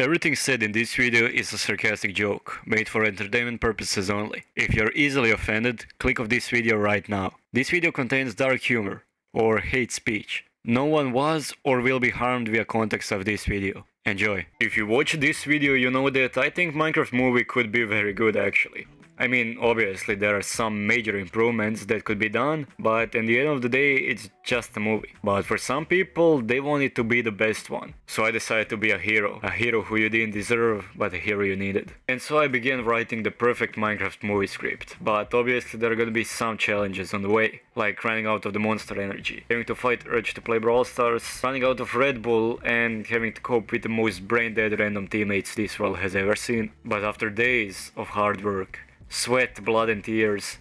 Everything said in this video is a sarcastic joke, made for entertainment purposes only. If you're easily offended, click off this video right now. This video contains dark humor, or hate speech. No one was or will be harmed via context of this video. Enjoy. If you watch this video, you know that I think Minecraft movie could be very good actually. I mean, obviously there are some major improvements that could be done, but in the end of the day, it's just a movie. But for some people, they want it to be the best one. So I decided to be a hero who you didn't deserve, but a hero you needed. And so I began writing the perfect Minecraft movie script, but obviously there are gonna be some challenges on the way, like running out of the monster energy, having to fight urge to play Brawl Stars, running out of Red Bull, and having to cope with the most brain-dead random teammates this world has ever seen. But after days of hard work, sweat, blood and tears,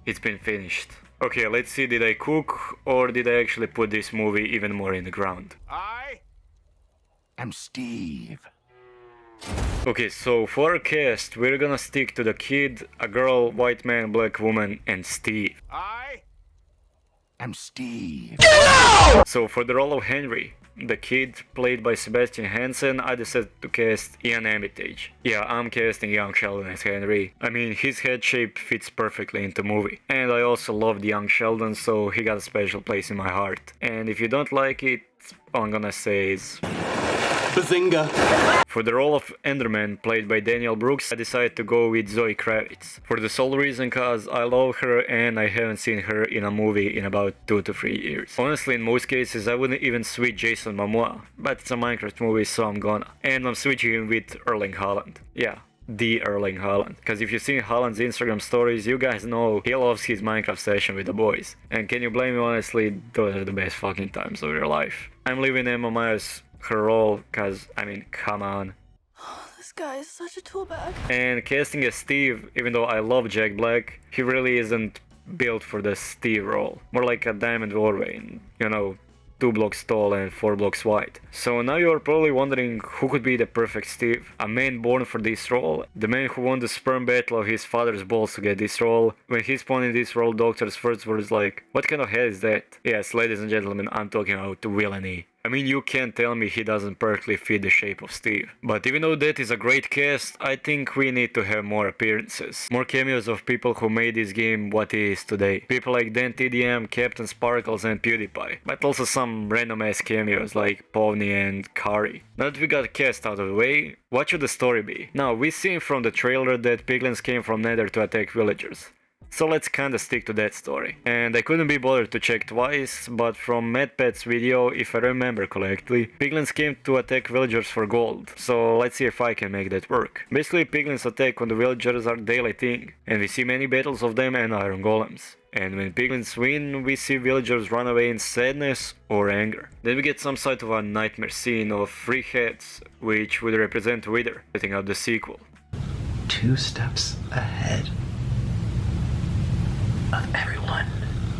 it's been finished. Okay, let's see, did I cook or did I actually put this movie even more in the ground? I am Steve. Okay, so for our cast, we're gonna stick to the kid, a girl, white man, black woman, and Steve. I am Steve. So for the role of Henry, the kid, played by Sebastian Hansen, I decided to cast Ian Armitage. Yeah, I'm casting young Sheldon as Henry. I mean, his head shape fits perfectly into the movie. And I also loved young Sheldon, so he got a special place in my heart. And if you don't like it, all I'm gonna say is... Bazinga. For the role of Enderman, played by Daniel Brooks, I decided to go with Zoe Kravitz. For the sole reason cause I love her and I haven't seen her in a movie in about 2 to 3 years. Honestly, in most cases I wouldn't even switch Jason Momoa, but it's a Minecraft movie so I'm gonna. And I'm switching him with Erling Haaland. Yeah, the Erling Haaland. Because if you've seen Haaland's Instagram stories, you guys know he loves his Minecraft session with the boys. And can you blame me? Honestly, those are the best fucking times of your life. I'm leaving Emma Myers her role, cause I mean, come on. This guy is such a tool bag. And casting as Steve, even though I love Jack Black, he really isn't built for the Steve role. More like a diamond dwarf, you know, 2 blocks tall and 4 blocks wide. So now you're probably wondering who could be the perfect Steve. A man born for this role, the man who won the sperm battle of his father's balls to get this role. When he spawned in this role, Doctor's first words like, "What kind of head is that?" Yes, ladies and gentlemen, I'm talking about villainy. I mean, you can't tell me he doesn't perfectly fit the shape of Steve. But even though that is a great cast, I think we need to have more appearances. More cameos of people who made this game what it is today. People like Dan TDM, Captain Sparkles and PewDiePie. But also some random ass cameos like Povni and Kari. Now that we got cast out of the way, what should the story be? Now, we seen from the trailer that piglins came from Nether to attack villagers. So let's kinda stick to that story. And I couldn't be bothered to check twice, but from MadPat's video, if I remember correctly, piglins came to attack villagers for gold. So let's see if I can make that work. Basically, piglins attack on the villagers are a daily thing, and we see many battles of them and iron golems. And when piglins win, we see villagers run away in sadness or anger. Then we get some sort of a nightmare scene of 3 heads, which would represent Wither, setting up the sequel. 2 steps ahead of everyone.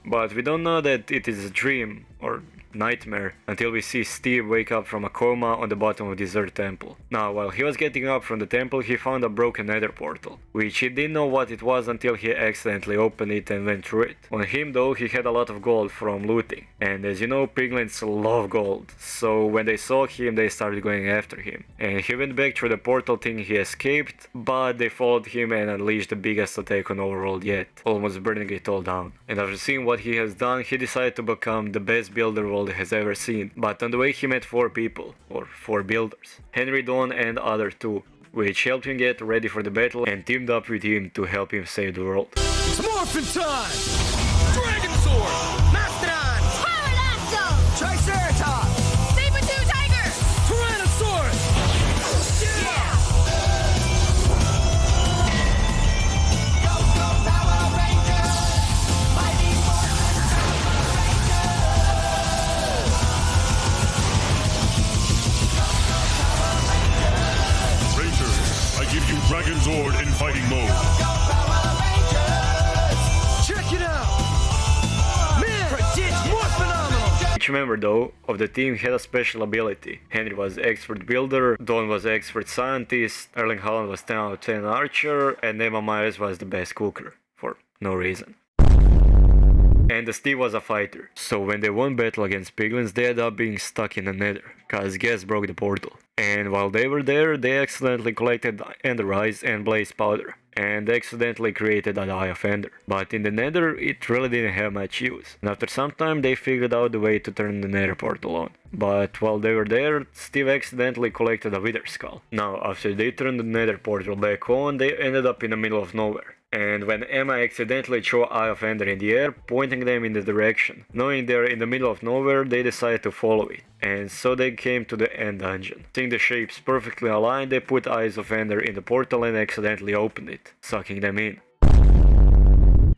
But we don't know that it is a dream or nightmare until we see Steve wake up from a coma on the bottom of Desert Temple. Now, while he was getting up from the temple, he found a broken nether portal, which he didn't know what it was until he accidentally opened it and went through it. On him though, he had a lot of gold from looting, and as you know, piglins love gold, so when they saw him, they started going after him. And he went back through the portal thinking he escaped, but they followed him and unleashed the biggest attack on overworld yet, almost burning it all down. And after seeing what he has done, he decided to become the best builder world has ever seen. But on the way he met 4 people, or 4 builders, Henry, Dawn and other 2, which helped him get ready for the battle and teamed up with him to help him save the world. It's morphin' time! Dragon Sword! Mastodon! Pterodactyl! Triceratops! Saber-tooth tiger! Tyrannosaurus! Yeah! Go, go, Power Rangers! Mighty Morphin Power Rangers! Rangers, I give you Dragon Zord in fighting mode. Go, Power Rangers! Check it out! Man, it's more phenomenal! Each member though of the team had a special ability. Henry was expert builder, Dawn was expert scientist, Erling Haaland was 10 out of 10 archer, and Emma Myers was the best cooker, for no reason. and Steve was a fighter. So when they won battle against piglins, they ended up being stuck in the nether, cause gas broke the portal. And while they were there, they accidentally collected ender eyes and blaze powder, and accidentally created an Eye of Ender. But in the nether, it really didn't have much use. And after some time, they figured out the way to turn the nether portal on. But while they were there, Steve accidentally collected a wither skull. Now, after they turned the nether portal back on, they ended up in the middle of nowhere. And when Emma accidentally threw Eye of Ender in the air, pointing them in the direction, knowing they're in the middle of nowhere, they decided to follow it. And so they came to the end dungeon. Seeing the shapes perfectly aligned, they put Eyes of Ender in the portal and accidentally opened it, sucking them in.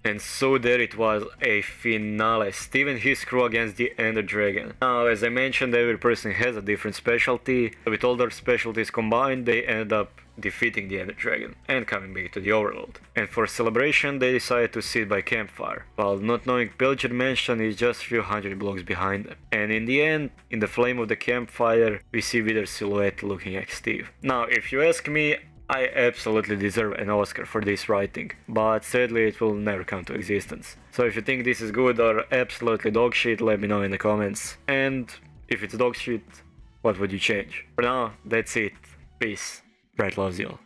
And so there it was, a finale, Steve and his crew against the Ender Dragon. Now, as I mentioned, every person has a different specialty. With all their specialties combined, they ended up defeating the Ender Dragon and coming back to the Overworld. And for celebration, they decided to sit by campfire, while not knowing Pillager Mansion is just a few hundred blocks behind them. And in the end, in the flame of the campfire, we see Wither's silhouette looking at Steve. Now, if you ask me, I absolutely deserve an Oscar for this writing, but sadly it will never come to existence. So if you think this is good or absolutely dog shit, let me know in the comments. And if it's dog shit, what would you change? For now, that's it. Peace. Brqt loves y'all.